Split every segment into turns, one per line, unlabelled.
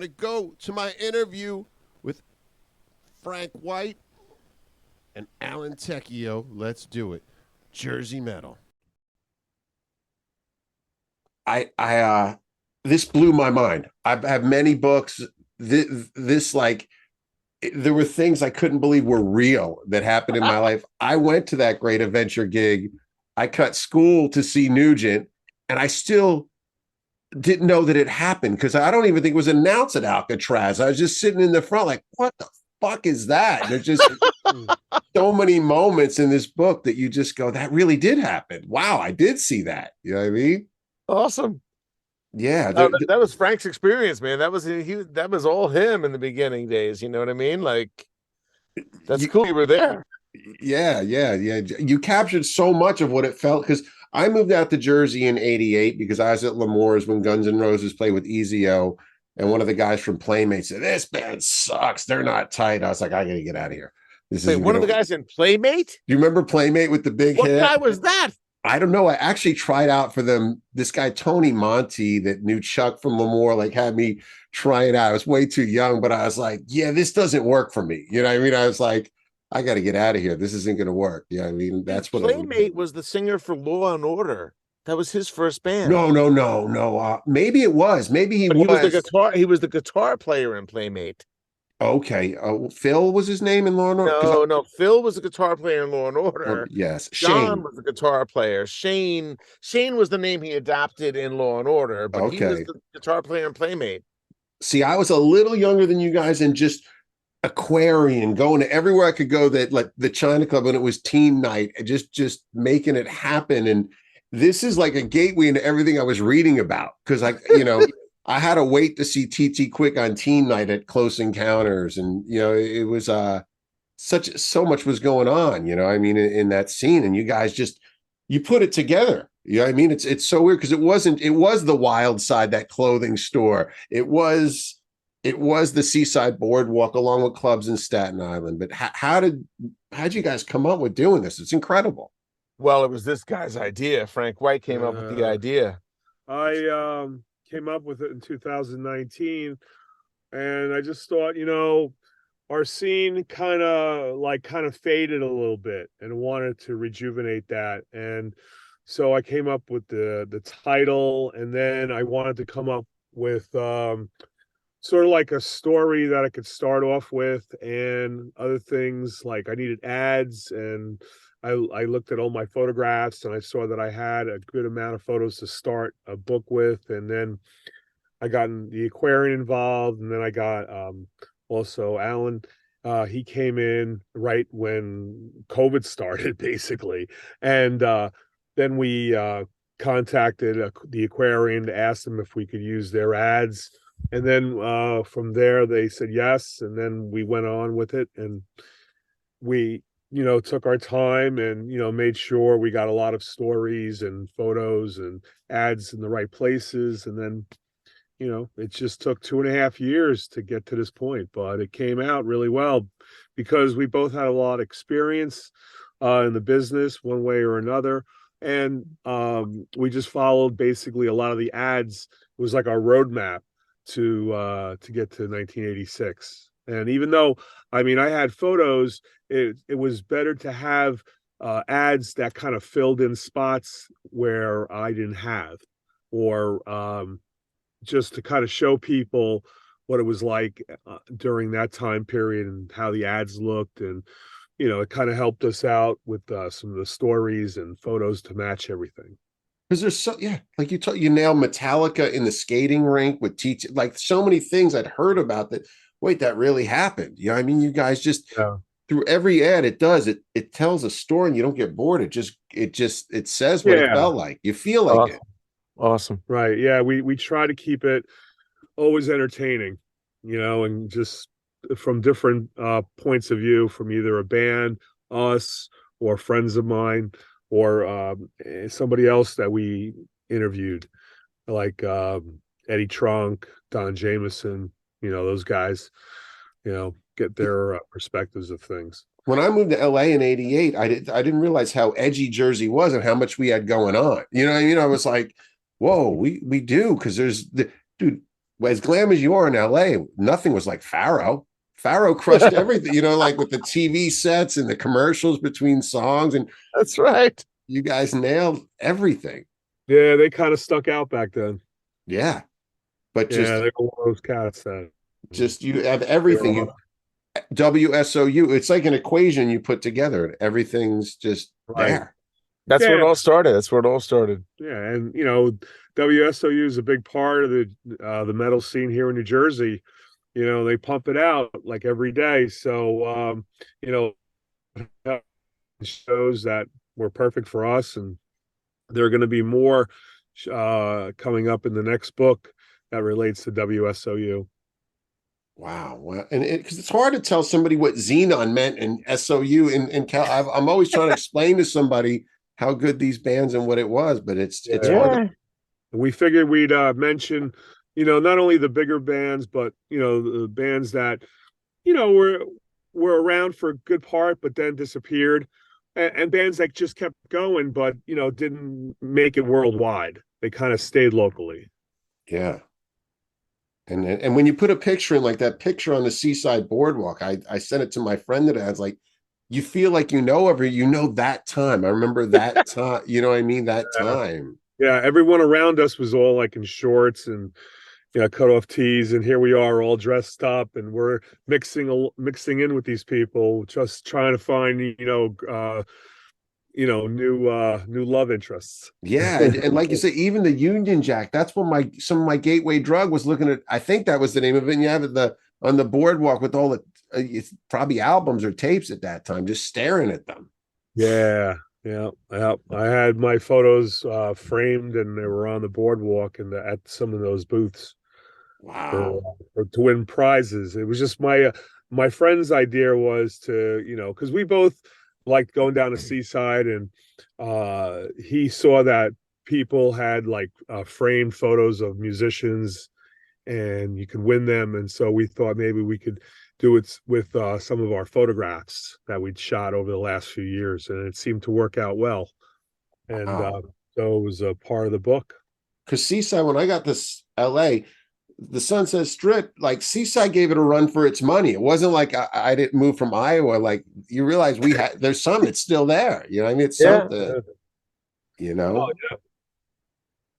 to go to my interview with Frank White and Alan Tecchio. Let's do it. Jersey Metal.
I this blew my mind. I have many books. This like there were things I couldn't believe were real that happened in my life. I went to that Great Adventure gig. I cut school to see Nugent, and I still didn't know that it happened because I don't even think it was announced at Alcatraz. I was just sitting in the front, like, what the fuck is that? And there's just so many moments in this book that you just go, that really did happen. Wow, I did see that. You know what I mean?
Awesome.
Yeah,
That was Frank's experience, man. That was all him in the beginning days. You know what I mean? Like that's
you,
cool. You were there.
yeah. You captured so much of what it felt because I moved out to Jersey in '88 because I was at L'Amour's when Guns N' Roses played with Ezio, and one of the guys from Playmates said, "This band sucks. They're not tight." I was like, "I gotta get out of here. This
Wait,
isn't
one of
gonna."
the
Do
guys in Playmate?
you remember Playmate with the big
What
hair?
guy was that?
I don't know. I actually tried out for them. This guy Tony Monty that knew Chuck from L'Amour like had me try it out. I was way too young, but I was like, "Yeah, this doesn't work for me." You know what I mean? I was like, I got to get out of here. This isn't going to work. Yeah, I mean,
Dude,
that's what it
Playmate was the singer for Law and Order. That was his first band.
no. Maybe it was. Maybe he
But he was the
was.
guitar. He was the guitar player in Playmate.
Okay. Phil was his name in Law and Order.
No. Phil was the guitar player in Law and
Well,
Order.
yes,
John
Shane.
was the guitar player. Shane was the name he adopted in Law and Order, but he was
Okay.
the guitar player in Playmate.
See, I was a little younger than you guys and just Aquarian, going to everywhere I could go that like the China Club when it was team night, and just making it happen. And this is like a gateway into everything I was reading about because I had to wait to see TT Quick on team night at Close Encounters, and it was so much was going on. I mean, in that scene, and you guys just you put it together. You know what I mean? It's so weird because it was the Wild Side, that clothing store. It was the Seaside Boardwalk along with clubs in Staten Island. But how'd you guys come up with doing this? It's incredible.
Well, it was this guy's idea. Frank White came up with the
Uh,
idea.
I came up with it in 2019, and I just thought, our scene kind of faded a little bit, and wanted to rejuvenate that. And so I came up with the title, and then I wanted to come up with sort of like a story that I could start off with, and other things like I needed ads, and I looked at all my photographs, and I saw that I had a good amount of photos to start a book with. And then I got the Aquarian involved, and then I got also Alan. He came in right when COVID started, basically, and then we contacted the Aquarian to ask them if we could use their ads, and then from there they said yes, and then we went on with it, and we took our time, and made sure we got a lot of stories and photos and ads in the right places. And then it just took 2.5 years to get to this point, but it came out really well because we both had a lot of experience in the business one way or another. And we just followed basically a lot of the ads. It was like our roadmap to get to 1986. And even though, I mean, I had photos, it was better to have ads that kind of filled in spots where I didn't have, or just to kind of show people what it was like during that time period and how the ads looked. And it kind of helped us out with some of the stories and photos to match everything.
Because like you nailed Metallica in the skating rink with teach, like so many things I'd heard about that. Wait, that really happened. I mean, you guys just
Yeah.
through every ad it tells a story and you don't get bored. It says what it
Yeah.
felt like. You feel like it.
Awesome. Awesome.
Right. Yeah. We try to keep it always entertaining, and just from different points of view, from either a band, us, or friends of mine, or somebody else that we interviewed, like Eddie Trunk, Don Jameson, those guys, get their perspectives of things.
When I moved to LA in '88, I didn't realize how edgy Jersey was and how much we had going on. You know what I mean? I was like, whoa, we do, because there's the dude. as glam as you are in LA, nothing was like Pharaoh. Pharaoh crushed everything, like with the TV sets and the commercials between songs, and
That's right.
you guys nailed everything.
Yeah, they kind of stuck out back then.
Yeah. But
Yeah,
just
they were one of those cats that
you have
they
everything.
were
You WSOU, it's like an equation you put together, and everything's just
right.
there.
That's where
Yeah,
it all started. That's where it all started.
yeah, and WSOU is a big part of the metal scene here in New Jersey. They pump it out like every day. So you know, shows that were perfect for us, and there are going to be more coming up in the next book that relates to WSOU.
Wow. Well, and because it's hard to tell somebody what Xenon meant and SOU and Cal. I'm always trying to explain to somebody how good these bands and what it was, but it's hard to.
Yeah.
We figured we'd mention, not only the bigger bands, but the bands that were around for a good part, but then disappeared, and bands that just kept going, but didn't make it worldwide. They kind of stayed locally.
Yeah. And when you put a picture in, like that picture on the Seaside Boardwalk, I sent it to my friend today. I was like, you feel like that time. I remember that time. You know what I mean? That time.
Yeah, everyone around us was all like in shorts and cut off tees, and here we are all dressed up, and we're mixing in with these people, just trying to find new love interests.
Yeah, and like you say, even the Union Jack. That's what some of my gateway drug was looking at. I think that was the name of it. And you have it on the boardwalk with all the it's probably albums or tapes at that time, just staring at them.
Yeah, yeah. I had my photos framed, and they were on the boardwalk and at some of those booths
Wow.
to win prizes. It was just my friend's idea was to because we both liked going down the seaside, and he saw that people had like framed photos of musicians, and you could win them, and so we thought maybe we could do it with some of our photographs that we'd shot over the last few years, and it seemed to work out well, and
Wow.
so it was a part of the book.
Because Seaside, when I got this LA, the Sunset Strip, like Seaside gave it a run for its money. It wasn't like I didn't move from Iowa. Like you realize there's some that's still there. You know what I mean? It's
Yeah.
something,
Oh yeah.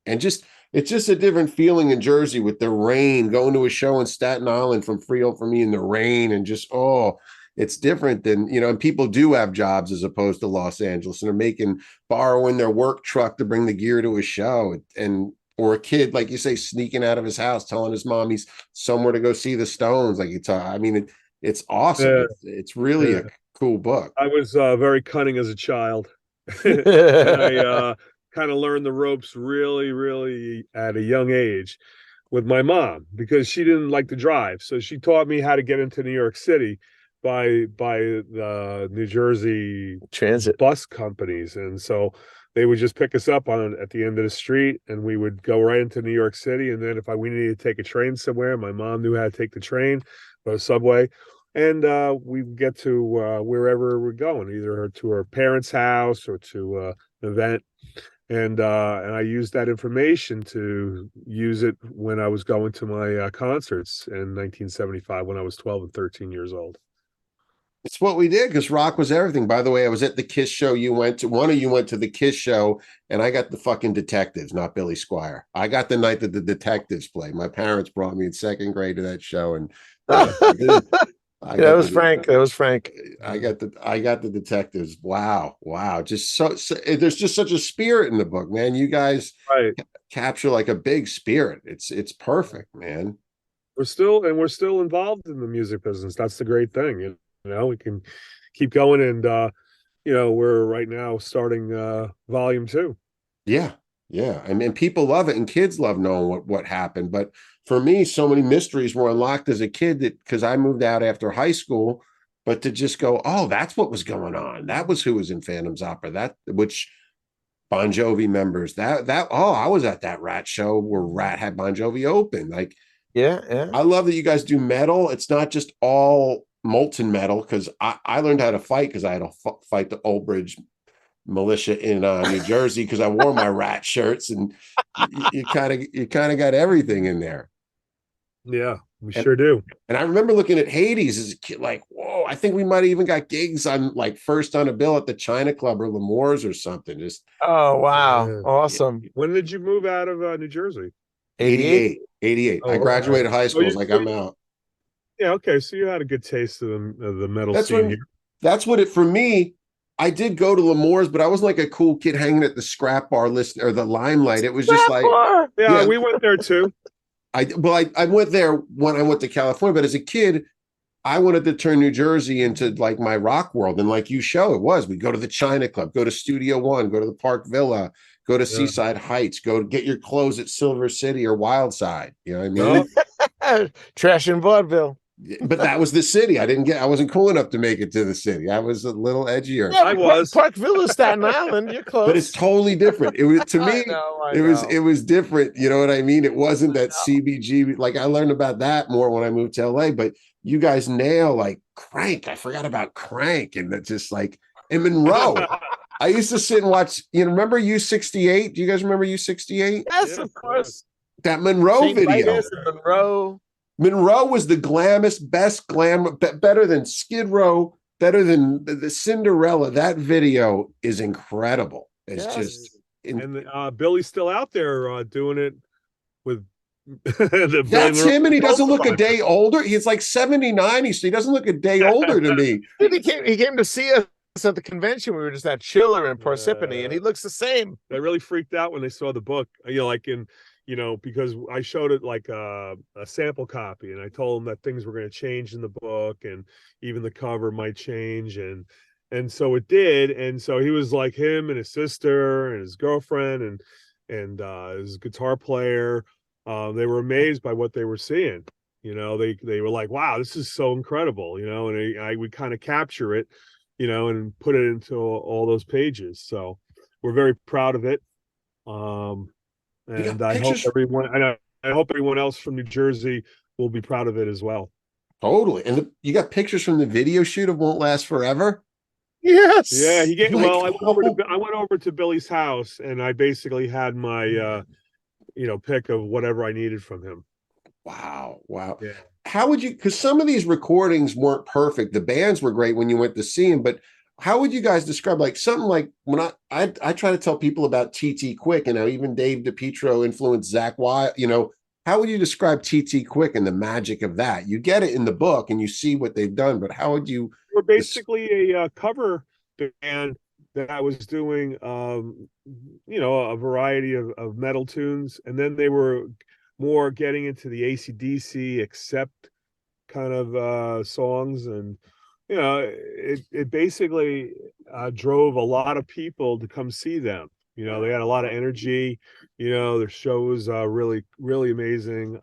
and it's just a different feeling in Jersey with the rain, going to a show in Staten Island from Frio for me in the rain, and just it's different than and people do have jobs as opposed to Los Angeles, and they're borrowing their work truck to bring the gear to a show, and or a kid, like you say, sneaking out of his house, telling his mom he's somewhere to go see the Stones. Like I mean, it's awesome.
Yeah,
It's really
yeah.
a cool book.
I was very cunning as a child. And I kind of learned the ropes really, really at a young age with my mom, because she didn't like to drive. So she taught me how to get into New York City by the New Jersey
Transit.
bus companies. And so they would just pick us up at the end of the street, and we would go right into New York City. And then if we needed to take a train somewhere, my mom knew how to take the train or the subway, and we get to wherever we're going, either to our parents' house or to an event. And I used that information to use it when I was going to my concerts in 1975 when I was 12 and 13 years old.
It's what we did because rock was everything. By the way, I was at the Kiss show you went to. One of you went to the Kiss show, and I got the fucking Detectives, not Billy Squire. I got the night that the Detectives played. My parents brought me in second grade to that show, and
That was Frank. That was Frank.
I got the Detectives. Wow, wow! Just so there's just such a spirit in the book, man. You guys
Right.
capture like a big spirit. It's perfect, man.
We're still involved in the music business. That's the great thing. We can keep going, and we're right now starting volume 2.
Yeah, yeah. I mean, people love it, and kids love knowing what happened. But for me, so many mysteries were unlocked as a kid that because I moved out after high school. But to just go, oh, that's what was going on. That was who was in Phantom's Opera. That which Bon Jovi members. I was at that Rat show where Rat had Bon Jovi open. Like,
Yeah.
I love that you guys do metal. It's not just all molten metal because I learned how to fight because I had to fight the Old Bridge Militia in New Jersey because I wore my Rat shirts, and you kind of got everything in there.
Yeah, we
And
sure do.
And I remember looking at Hades as a kid, like, whoa, I think we might have even got gigs on like first on a bill at the China Club or L'Amour's or something. Just
Oh wow,
Yeah.
awesome.
When did you move out of New Jersey?
88.
88, 88.
Oh,
I
okay.
graduated high
So
school. I
you,
was like,
so
I'm
you,
out.
yeah, okay. So you had a good taste of the metal
That's
scene
when,
here.
that's what it, for me, I did go to L'Amour's, but I wasn't like a cool kid hanging at the scrap bar list or the Limelight. It was just like,
Yeah,
yeah,
we went there too.
I went there when I went to California, but as a kid, I wanted to turn New Jersey into like my rock world. And like you show, it was. We go to the China Club, go to Studio One, go to the Park Villa, go to
Yeah.
Seaside Heights, go get your clothes at Silver City or Wildside. You know what I mean?
Oh,
Trash and vaudeville.
But that was the city. I wasn't cool enough to make it to the city. I was a little edgier.
Yeah,
I
but
was.
Park Villa, Staten Island. You're
But it's
close.
totally different. It was to
I
me,
know. I
it was
know.
it was different. You know what I mean? It wasn't that CBG. Like I learned about that more when I moved to LA. But you guys nail like Crank. I forgot about Crank, and that's just like in Monroe. I used to sit and watch. You know, remember U68? Do you guys remember U68?
Yes,
Yeah,
of course.
That Monroe
St.
video.
Vitus and Monroe.
Monroe was the glammest, best glam, better than Skid Row, better than the Cinderella. That video is incredible. It's
Yes.
just.
And Billy's still out there doing it with the
That's
Billy
him, and he doesn't look a
Monroe.
day older. He's like 79. He doesn't look a day older to me.
Dude, he came to see us at the convention. We were just at Chiller in Parsippany, and he looks the same.
They really freaked out when they saw the book. Like because I showed it like a sample copy, and I told them that things were going to change in the book, and even the cover might change, and so it did. And so he was like him and his sister and his girlfriend and his guitar player. They were amazed by what they were seeing. They were like, "Wow, this is so incredible!" And I would kind of capture it, and put it into all those pages. So we're very proud of it. And I hope everyone else from New Jersey will be proud of it as well.
Totally. And you got pictures from the video shoot of Won't Last Forever?
Yes.
Yeah, I went over to Billy's house, and I basically had my pick of whatever I needed from him.
Wow.
Yeah.
How would you, because some of these recordings weren't perfect. The bands were great when you went to see them, but how would you guys describe like something like when I try to tell people about TT Quick, even Dave DiPietro influenced Zach Wild, how would you describe TT Quick and the magic of that? You get it in the book and you see what they've done, but how would you?
We're basically a cover band that was doing a variety of metal tunes, and then they were more getting into the AC/DC accept kind of songs, and it basically drove a lot of people to come see them. They had a lot of energy. Their show was really, really amazing.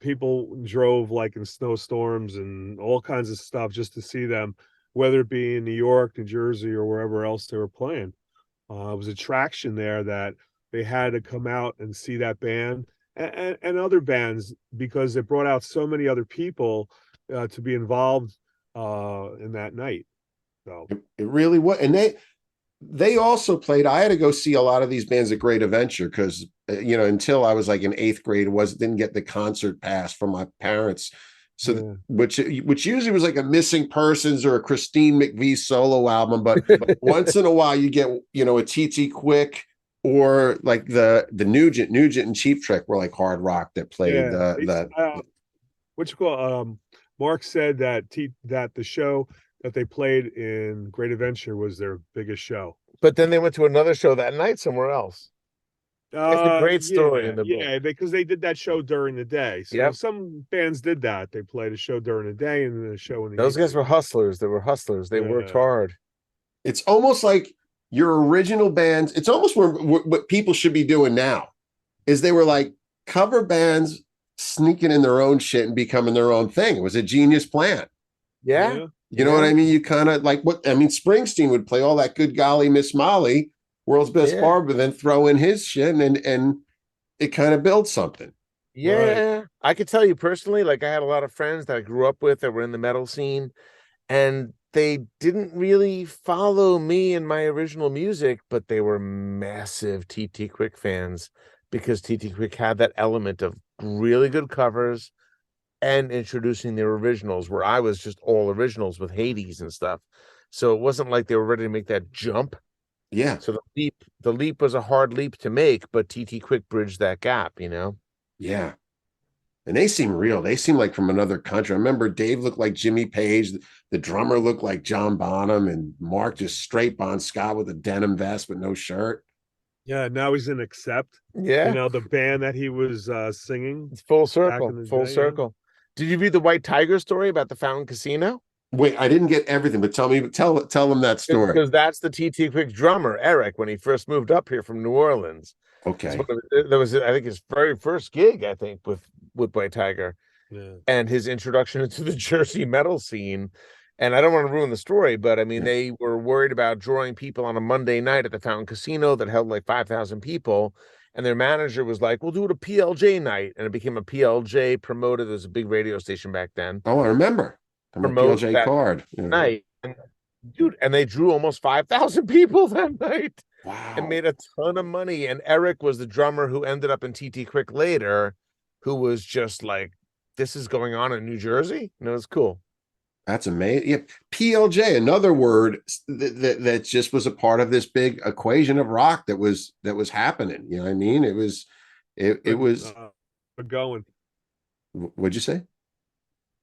People drove like in snowstorms and all kinds of stuff just to see them, whether it be in New York, New Jersey, or wherever else they were playing. It was attraction there that they had to come out and see that band and other bands, because it brought out so many other people to be involved in that night. So
It really was. And they also played. I had to go see a lot of these bands at Great Adventure because until I was like in 8th grade, didn't get the concert pass from my parents. So
yeah.
which usually was like a Missing Persons or a Christine McVie solo album, but once in a while you get a TT Quick or like the Nugent and Cheap Trick were like hard rock that played
what you call Mark said that the show that they played in Great Adventure was their biggest show.
But then they went to another show that night somewhere else. It's a great story in the book.
Yeah, because they did that show during the day. So some bands did that. They played a show during the day and then a show in the
Those
evening.
guys were hustlers. They were hustlers. They worked hard.
It's almost like your original bands. It's almost what people should be doing now is they were like cover bands sneaking in their own shit and becoming their own thing. It was a genius plan.
Yeah.
You know what I mean? You kind of like Springsteen would play all that Good Golly Miss Molly, World's Best Bar, but then throw in his shit and it kind of builds something.
Yeah. Right. I could tell you personally, like I had a lot of friends that I grew up with that were in the metal scene, and they didn't really follow me and my original music, but they were massive TT Quick fans because TT Quick had that element of really good covers, and introducing the originals, where I was just all originals with Hades and stuff. So it wasn't like they were ready to make that jump.
Yeah.
So the leap was a hard leap to make, but TT Quick bridged that gap, you know?
Yeah. And they seem real. They seem like from another country. I remember Dave looked like Jimmy Page. The drummer looked like John Bonham, and Mark just straight Bon Scott with a denim vest with no shirt.
Yeah, now he's in Accept.
Yeah.
The band that he was singing
It's full
back
circle,
in the
full
day. Yeah.
circle. Did you read the White Tiger story about the Fountain Casino?
Wait, I didn't get everything, but tell them that story.
Because that's the TT Quick drummer, Eric, when he first moved up here from New Orleans.
Okay.
That was, I think, his very first gig, I think, with White Tiger.
Yeah.
And his introduction into the Jersey metal scene. And I don't want to ruin the story, but I mean,
Yeah.
they were worried about drawing people on a Monday night at the Fountain Casino that held like 5,000 people. And their manager was like, we'll do it a PLJ night. And it became a PLJ promoted. There was a big radio station back then.
Oh, I remember. I'm a
Promote
PLJ
that
card. Yeah.
night. And, dude, and they drew almost 5,000 people that night.
Wow.
And made a ton of money. And Eric was the drummer who ended up in TT Quick later, who was just like, this is going on in New Jersey. And it was cool.
That's amazing. Yeah. PLJ, another word that just was a part of this big equation of rock that was happening. You know what I mean? It was
going.
What'd you say?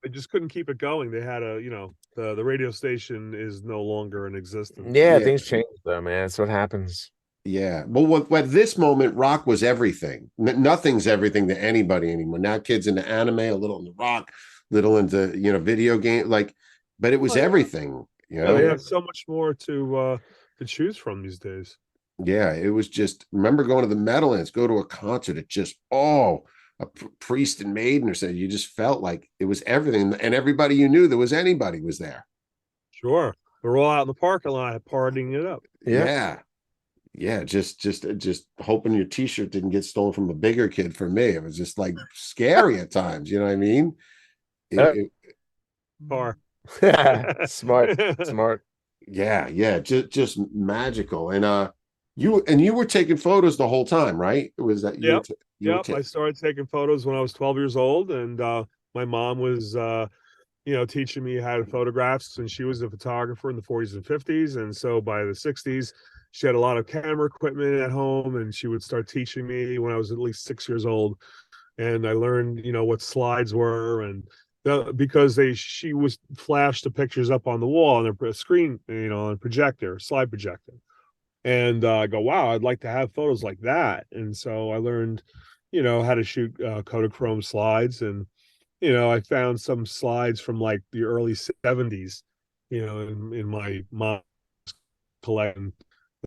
They just couldn't keep it going. They had the radio station is no longer in existence.
Yeah, things change though, man. That's what happens.
Yeah. Well, at this moment, rock was everything. Nothing's everything to anybody anymore. Now kids into anime, a little into rock, little into, video game, but it was everything,
They have so much more to choose from these days.
Yeah. It was just, remember going to the Meadowlands, go to a concert. It just, a Priest and Maiden or something. You just felt like it was everything. And everybody you knew there was anybody was there.
Sure. They're all out in the parking lot partying it up.
Yeah. Yeah, just hoping your T-shirt didn't get stolen from a bigger kid. For me, it was just like scary at times. You know what I mean?
Car.
Smart.
Yeah, just magical. And you were taking photos the whole time, right? Was that you?
Yep. I started taking photos when I was 12 years old, and my mom was teaching me how to photograph, and she was a photographer in the 40s and 50s, and so by the 60s. She had a lot of camera equipment at home, and she would start teaching me when I was at least 6 years old. And I learned, what slides were, and because she was flashed the pictures up on the wall on a screen, on a projector, slide projector. And I go, wow, I'd like to have photos like that. And so I learned, how to shoot Kodachrome slides, and I found some slides from like the early 70s, in my mom's collection.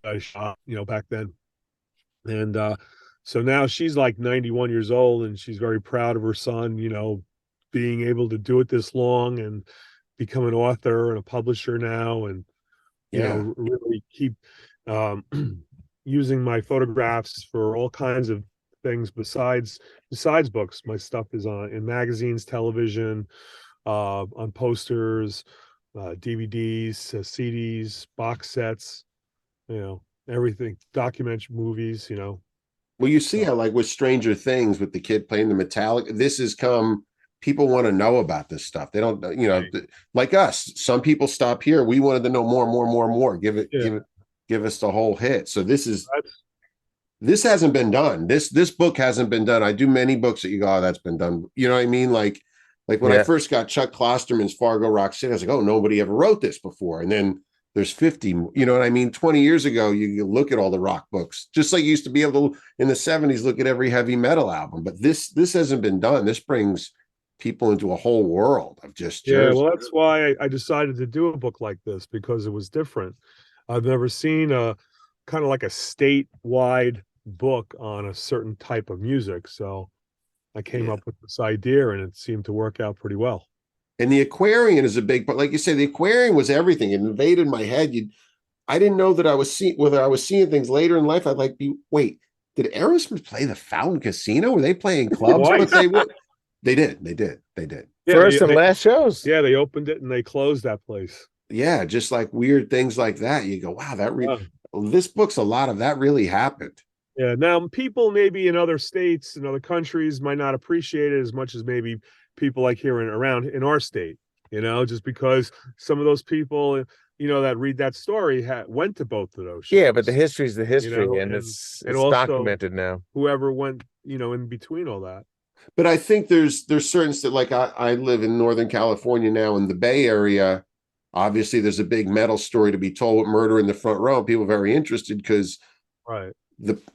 I shot, back then. And so now she's like 91 years old, and she's very proud of her son, being able to do it this long and become an author and a publisher now, and really keep using my photographs for all kinds of things besides books. My stuff is in magazines, television, on posters, DVDs, CDs, box sets, everything, documentary movies,
Well, you see how, like with Stranger Things, with the kid playing the Metallica, this has come, people want to know about this stuff. They don't, like us, some people stop here. We wanted to know more. Give us the whole hit. So this hasn't been done. This book hasn't been done. I do many books that you go, oh, that's been done. You know what I mean? Like when I first got Chuck Klosterman's Fargo Rock City, I was like, oh, nobody ever wrote this before. And then there's 50, you know what I mean? 20 years ago, you look at all the rock books, just like you used to be able to, in the 70s, look at every heavy metal album. But this hasn't been done. This brings people into a whole world of just Jersey.
Well, that's why I decided to do a book like this, because it was different. I've never seen a kind of like a statewide book on a certain type of music. So I came up with this idea, and it seemed to work out pretty well.
And the Aquarian is a big part. Like you said, the Aquarian was everything. It invaded my head. I didn't know that whether I was seeing things later in life. I'd like, wait, did Aerosmith play the Fountain Casino? Were they playing clubs? But they did.
Yeah,
First and last shows.
Yeah, they opened it and they closed that place.
Yeah, just like weird things like that. You go, wow, this book's a lot of that really happened.
Yeah. Now, people maybe in other states and other countries might not appreciate it as much as maybe people like here around in our state, just because some of those people, that read that story went to both of those shows.
Yeah, but the history is the history, and
and
it's
also
documented now.
whoever went, in between all that.
But I think there's certain like I live in Northern California now, in the Bay Area. Obviously, there's a big metal story to be told with Murder in the Front Row. People are very interested because
Right.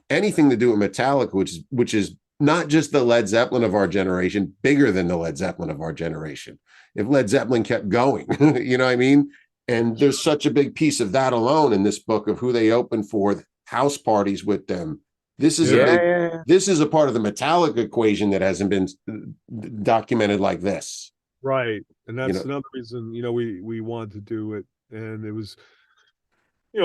anything to do with Metallica, which is not just the Led Zeppelin of our generation, bigger than the Led Zeppelin of our generation. If Led Zeppelin kept going, you know what I mean? And there's such a big piece of that alone in this book of who they opened for, house parties with them. This is this is a part of the Metallica equation that hasn't been documented like this.
Right. And that's another reason, we wanted to do it. And it was,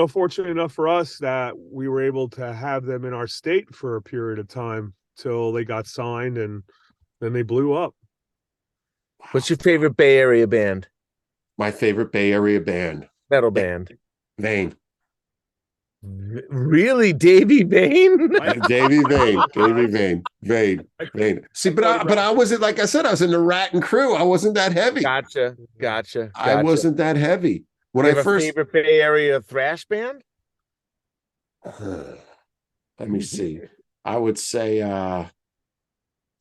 fortunate enough for us that we were able to have them in our state for a period of time till they got signed, and then they blew up.
What's your favorite Bay Area band?
My favorite Bay Area band.
Metal band.
Vane.
Really, Davy Vane?
Davy Vane. See, but I wasn't, like I said, I was in the Rat and Crew. I wasn't that heavy.
Gotcha.
I wasn't that heavy. When I first
favorite Bay Area thrash band?
Let me see. I would say I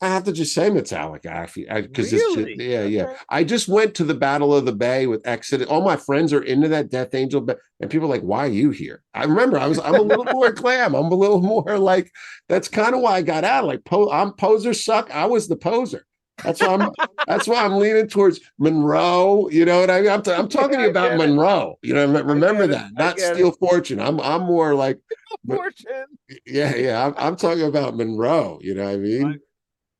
have to just say Metallica, because
really?
it's just, I just went to the Battle of the Bay with Exodus. All my friends are into that Death Angel, and people are like, "Why are you here?" I remember I'm a little more glam. I'm a little more like. That's kind of why I got out. Like, I'm posers suck. I was the poser. That's why I'm leaning towards Monroe. You know what I mean? I'm talking about Monroe. Remember that, not Steel Fortune. I'm more like
Fortune.
Yeah. I'm talking about Monroe. You know what I mean?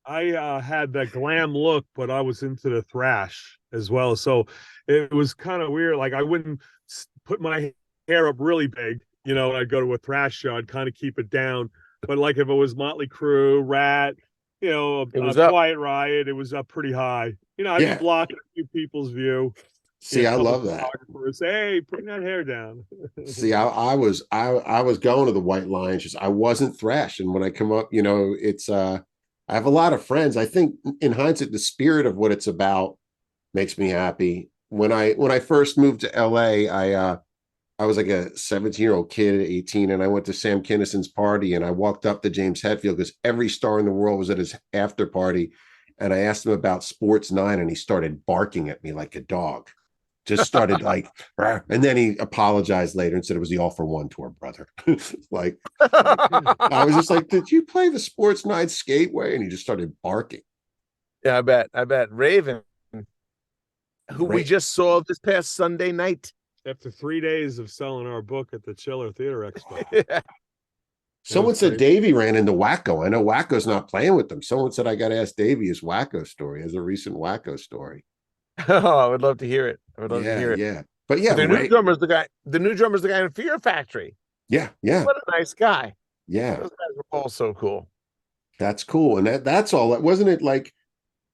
I had that glam look, but I was into the thrash as well. So it was kind of weird. Like, I wouldn't put my hair up really big, and I'd go to a thrash show. I'd kind of keep it down. But like if it was Motley Crue, Rat, a Quiet Riot, it was up pretty high. I'd be blocking a few people's view.
See, I love that.
Hey, bring that hair down.
See, I was going to the White Lions. Just I wasn't thrash, and when I come up, it's I have a lot of friends. I think in hindsight, the spirit of what it's about makes me happy. When I first moved to LA, I was like a 17-year-old kid at 18, and I went to Sam Kinnison's party, and I walked up to James Hetfield because every star in the world was at his after party, and I asked him about Sports 9, and he started barking at me like a dog. Just started like, and then he apologized later and said it was the All for One tour, brother. Like, I was just like, did you play the Sports 9 Skateway? And he just started barking.
Yeah, I bet. Raven, who we just saw this past Sunday night.
After 3 days of selling our book at the Chiller Theater Expo.
Yeah.
Someone said Davey ran into Wacko. I know Wacko's not playing with them. Someone said I got to ask Davey his Wacko story, as a recent Wacko story.
Oh, I would love to hear it. I would love to hear it.
Yeah. But yeah,
the new drummer's the guy. The new drummer's the guy in Fear Factory.
Yeah.
What a nice guy.
Yeah.
Those guys were all so cool.
That's cool. And that's all. Wasn't it like,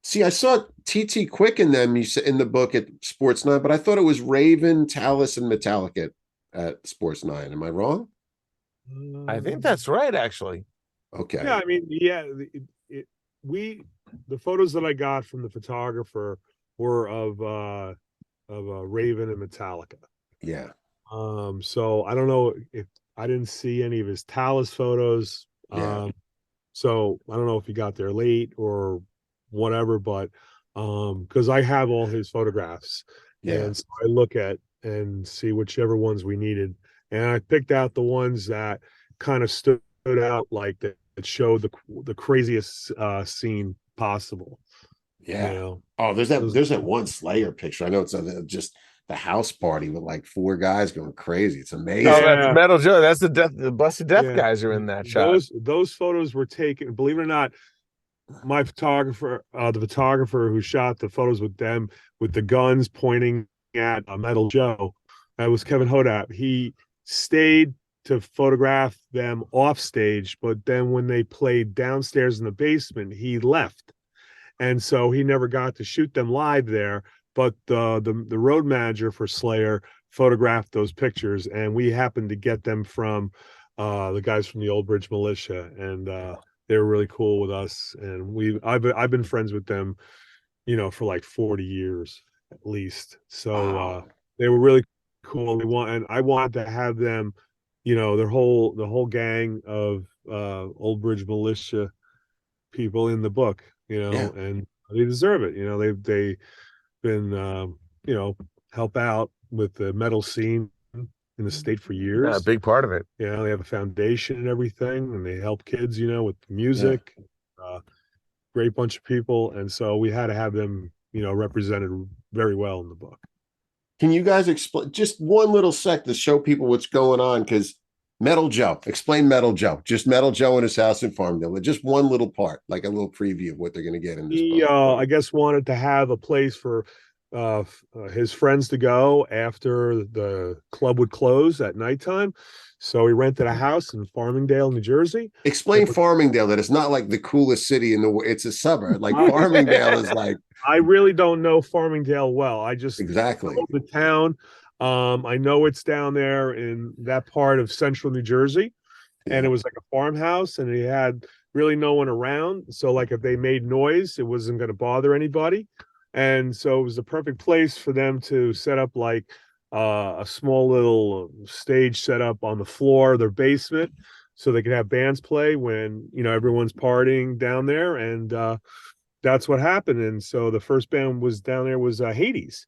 see, I saw TT Quick in them, you said in the book at Sports 9, but I thought it was Raven, Talus, and Metallica at Sports 9. Am I wrong?
I think that's right, actually.
Okay.
Yeah, I mean, the photos that I got from the photographer were of Raven and Metallica.
Yeah.
So I don't know if I didn't see any of his Talus photos.
Yeah.
So I don't know if he got there late or whatever, but because I have all his photographs.
Yeah.
And so I look at and see whichever ones we needed. And I picked out the ones that kind of stood out, like that showed the craziest scene possible.
Yeah. Oh, there's that one Slayer picture. I know it's just the house party with like 4 guys going crazy. It's amazing.
Oh, that's Metal Joe. That's the Busted Death guys are in that shot.
Those photos were taken, believe it or not. My photographer, the photographer who shot the photos with them with the guns pointing at Metal Joe, that was Kevin Hodap. He stayed to photograph them off stage, but then when they played downstairs in the basement, he left. And so he never got to shoot them live there, but the road manager for Slayer photographed those pictures, and we happened to get them from the guys from the Old Bridge Militia, and they were really cool with us. And I've been friends with them for like 40 years at least. So
Wow.
they were really cool. And I wanted to have them, the whole gang of Old Bridge Militia people in the book,
Yeah.
and they deserve it. They've been help out with the metal scene in the state for
A
years.
big part of it.
They have a foundation and everything, and they help kids, with
Yeah.
music. Uh, Great bunch of people, and so we had to have them, represented very well in the book.
Can you guys explain just one little sec to show people what's going on? Because Metal Joe, explain Metal Joe. Just Metal Joe in his house in Farmville. Just one little part, like a little preview of what they're going to get in this
He,
book.
I guess, wanted to have a place for his friends to go after the club would close at nighttime. So he rented a house in Farmingdale, New Jersey.
Explain Farmingdale, that it's not like the coolest city in the world. It's a suburb. Like Farmingdale is like,
I really don't know Farmingdale well. I just
exactly.
know the town. I know it's down there in that part of central New Jersey, and
Yeah.
it was like a farmhouse, and he had really no one around. So, like, if they made noise, it wasn't going to bother anybody. And so it was the perfect place for them to set up like a small little stage set up on the floor of their basement so they could have bands play when, everyone's partying down there. And that's what happened. And so the first band was down there was Hades.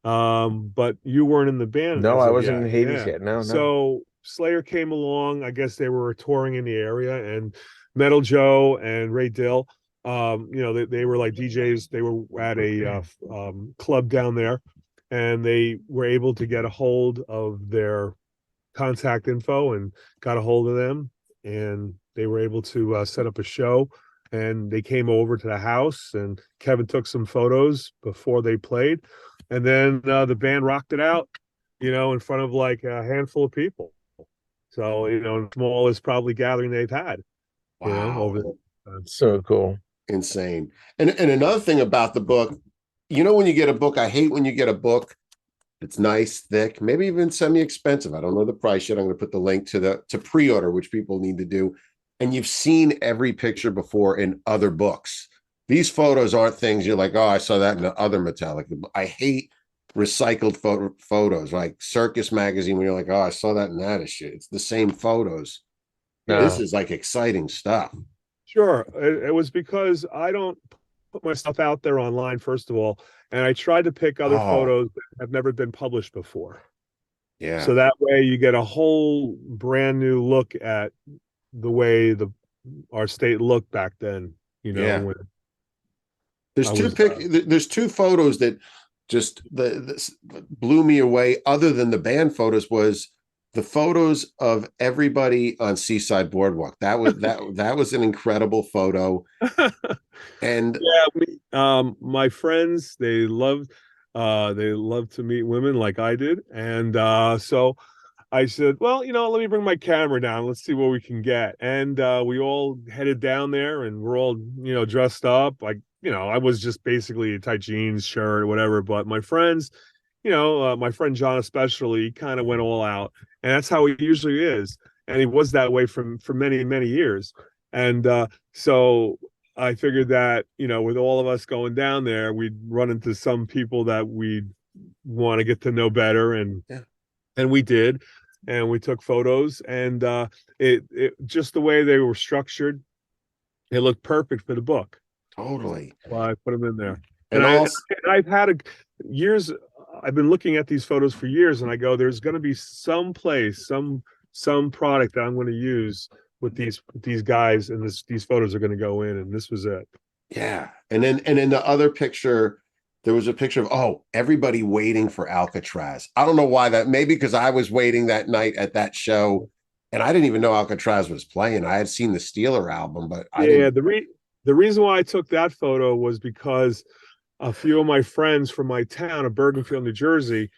But you weren't in the band
No,
as
I
of
wasn't
yet.
in Hades
Yeah.
yet. No, no.
So Slayer came along. I guess they were touring in the area, and Metal Joe and Ray Dill, they were like DJs. They were at a club down there, and they were able to get a hold of their contact info and got a hold of them, and they were able to set up a show. And they came over to the house, and Kevin took some photos before they played, and then the band rocked it out, in front of like a handful of people. So, smallest probably gathering they've had,
Wow.
over the
So cool.
Insane. And another thing about the book, when you get a book, I hate when you get a book that's nice, thick, maybe even semi-expensive. I don't know the price yet. I'm going to put the link to pre-order, which people need to do. And you've seen every picture before in other books. These photos aren't things you're like, oh, I saw that in the other Metallica. I hate recycled photos, like Circus Magazine, when you're like, oh, I saw that in that shit. It's the same photos. This
No.
is like exciting stuff.
Sure. It was because I don't put myself out there online, first of all, and I tried to pick other
Oh,
photos that have never been published before.
yeah.
So that way you get a whole brand new look at the way our state looked back then,
Yeah.
when
There's
I
two
was
there's two photos that just this blew me away. Other than the band photos, was the photos of everybody on Seaside Boardwalk. That was an incredible photo. And
my friends, they loved to meet women like I did. And so I said, well, let me bring my camera down. Let's see what we can get. And we all headed down there, and we're all, dressed up. Like, I was just basically a tight jeans, shirt, or whatever. But my friends, my friend John especially, kind of went all out. And that's how he usually is. And he was that way for many, many years. And so I figured that, with all of us going down there, we'd run into some people that we'd want to get to know better.
yeah,
And we did, and we took photos, and it just the way they were structured, it looked perfect for the book.
totally.
Well, I put them in there, and
And also,
I've had years. I've been looking at these photos for years, and I go, "There's going to be some place, some product that I'm going to use with these guys, and these photos are going to go in." And this was it.
yeah. And in the other picture, there was a picture of, everybody waiting for Alcatraz. I don't know why that, maybe because I was waiting that night at that show, and I didn't even know Alcatraz was playing. I had seen the Steeler album, but I
Yeah,
didn't.
the reason why I took that photo was because a few of my friends from my town of Bergenfield, New Jersey,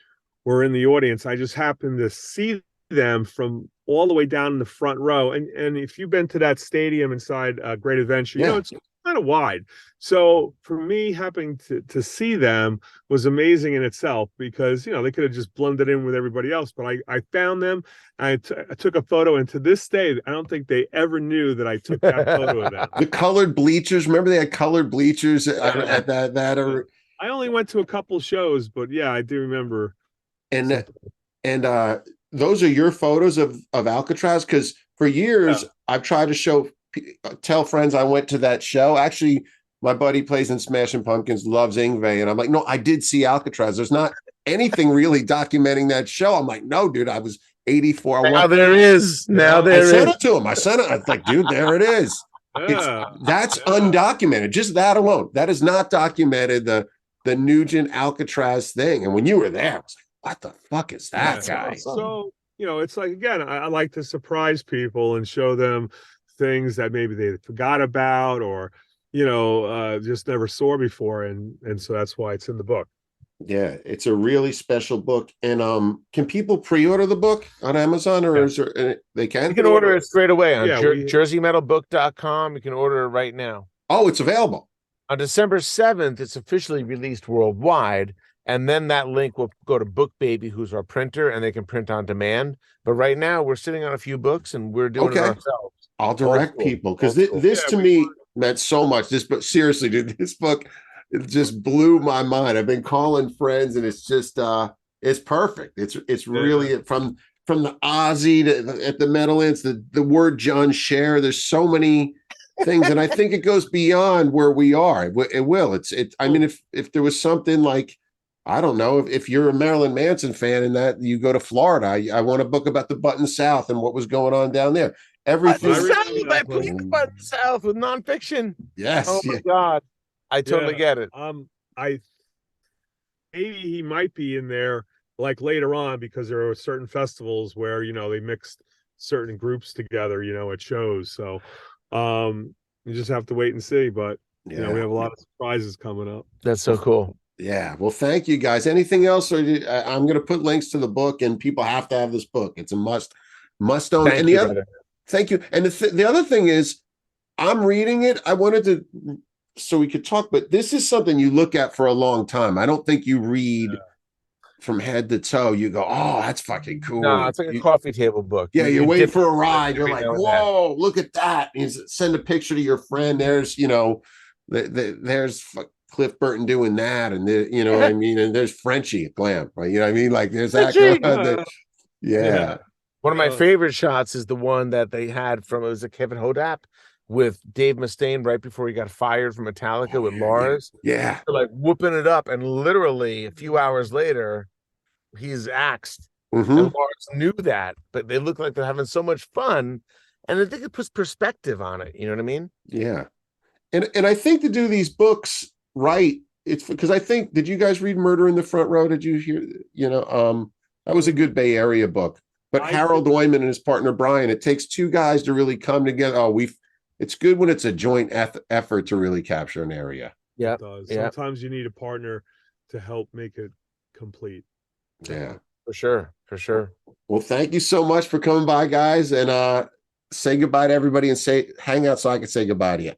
were in the audience. I just happened to see them from all the way down in the front row. And if you've been to that stadium inside Great Adventure,
Yeah.
it's kind of wide. So for me, happening to see them was amazing in itself, because they could have just blended in with everybody else. But I found them. I took a photo, and to this day, I don't think they ever knew that I took that photo of them.
The colored bleachers. Remember they had colored bleachers at that.
I only went to a couple shows, but yeah, I do remember.
And those are your photos of Alcatraz, because for years I've tried to tell friends I went to that show. Actually, my buddy plays in Smashing Pumpkins, loves Yngwie, and I'm like, no, I did see Alcatraz. There's not anything really documenting that show. I'm like, no, dude, I was 84.
Now there is. Now there is.
I sent it to him. I was like, dude, there it is. That's undocumented. Just that alone. That is not documented. The Nugent Alcatraz thing. And when you were there, I was like, what the fuck is that guy?
So, it's like, again, I like to surprise people and show them things that maybe they forgot about, or, just never saw before. And so that's why it's in the book.
Yeah, it's a really special book. And can people pre-order the book on Amazon, or is there, they can?
You can order it straight away on jerseymetalbook.com. You can order it right now.
Oh, it's available.
On December 7th, it's officially released worldwide. And then that link will go to BookBaby, who's our printer, and they can print on demand. But right now, we're sitting on a few books, and we're doing it ourselves.
I'll direct people, because this to me meant so much. This book, seriously, dude, this book, it just blew my mind. I've been calling friends, and it's just it's perfect. It's really from the Ozzy to at the Metal Ants, the word John Scher. There's so many things, and I think it goes beyond where we are. It will. I mean, if there was something like, I don't know, if you're a Marilyn Manson fan and that you go to Florida, I want a book about the Button South and what was going on down there. Everything.
I put the Button South with nonfiction.
Yes.
Oh my God. I totally get it.
Maybe he might be in there like later on, because there are certain festivals where they mixed certain groups together, at shows. So you just have to wait and see. But we have a lot of surprises coming up.
That's so cool.
Yeah. Well, thank you guys. Anything else? Or I'm going to put links to the book, and people have to have this book. It's a must own. Thank you. And the other thing is, I'm reading it. I wanted to, so we could talk, but this is something you look at for a long time. I don't think you read from head to toe. You go, oh, that's fucking cool.
No, it's like a coffee table book.
Yeah, you're waiting for a ride. You're like, whoa, look at that. And you send a picture to your friend. There's, there's Cliff Burton doing that, and what I mean, and there's Frenchie at Glam, right? You know what I mean? Like there's that.
One of my favorite shots is the one that they had from, it was a Kevin Hodap with Dave Mustaine right before he got fired from Metallica with Lars.
Yeah.
They're like whooping it up, and literally a few hours later, he's axed. And Lars knew that, but they look like they're having so much fun, and I think it puts perspective on it. You know what I mean?
Yeah. And I think to do these books right, it's because I think, did you guys read Murder in the Front Row? Did you hear? That was a good Bay Area book. But Harold Oyman and his partner Brian, it takes two guys to really come together. It's good when it's a joint effort to really capture an area.
Yeah.
It does. Sometimes you need a partner to help make it complete.
Yeah.
For sure.
Well, thank you so much for coming by, guys, and say goodbye to everybody, and hang out so I can say goodbye to you.